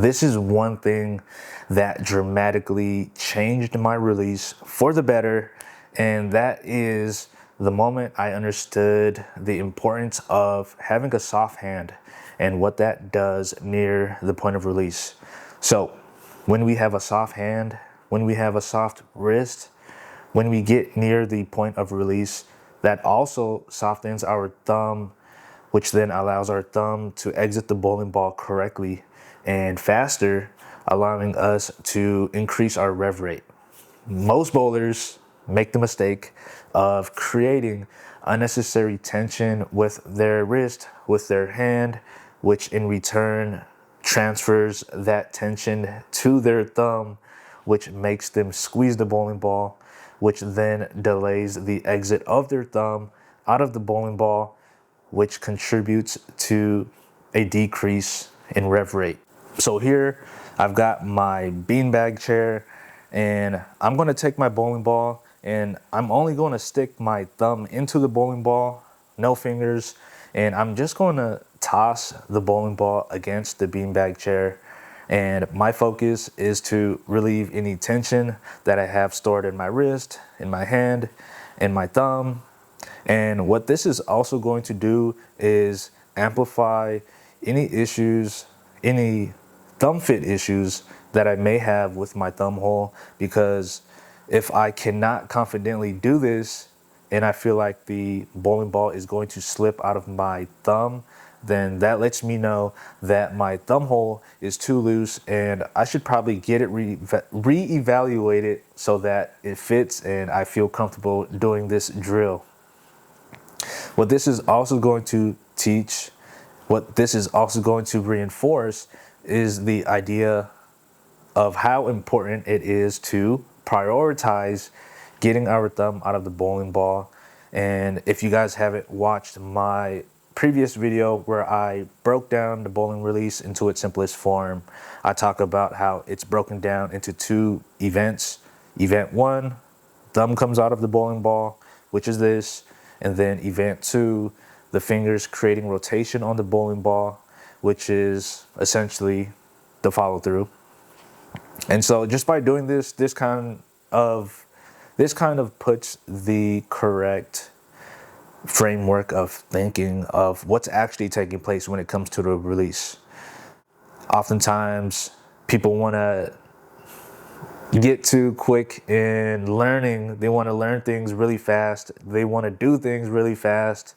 This is one thing that dramatically changed my release for the better, and that is the moment I understood the importance of having a soft hand and what that does near the point of release. So, when we have a soft hand, when we have a soft wrist, when we get near the point of release, that also softens our thumb, which then allows our thumb to exit the bowling ball correctly and faster, allowing us to increase our rev rate. Most bowlers make the mistake of creating unnecessary tension with their wrist, with their hand, which in return transfers that tension to their thumb, which makes them squeeze the bowling ball, which then delays the exit of their thumb out of the bowling ball, which contributes to a decrease in rev rate. So here I've got my beanbag chair, and I'm going to take my bowling ball and I'm only going to stick my thumb into the bowling ball, no fingers, and I'm just going to toss the bowling ball against the beanbag chair. And my focus is to relieve any tension that I have stored in my wrist, in my hand, in my thumb. And what this is also going to do is amplify any issues, any thumb fit issues that I may have with my thumb hole, because if I cannot confidently do this and I feel like the bowling ball is going to slip out of my thumb, then that lets me know that my thumb hole is too loose and I should probably get it re-evaluated so that it fits and I feel comfortable doing this drill. What this is also going to teach, what this is also going to reinforce, is the idea of how important it is to prioritize getting our thumb out of the bowling ball. And if you guys haven't watched my previous video where I broke down the bowling release into its simplest form, I talk about how it's broken down into two events. Event one, thumb comes out of the bowling ball, which is this. And then event two, the fingers creating rotation on the bowling ball, which is essentially the follow through. And so just by doing this, this kind of puts the correct framework of thinking of what's actually taking place when it comes to the release. Oftentimes people want to get too quick in learning. They want to learn things really fast. They want to do things really fast.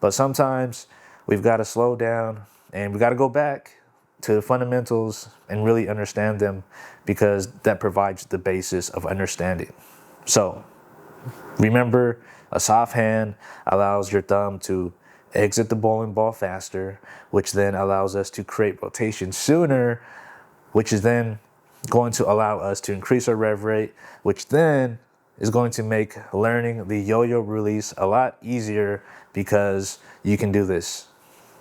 But sometimes we've got to slow down and we got to go back to the fundamentals and really understand them, because that provides the basis of understanding. So remember, a soft hand allows your thumb to exit the bowling ball faster, which then allows us to create rotation sooner, which is then going to allow us to increase our rev rate, which then is going to make learning the yo-yo release a lot easier because you can do this.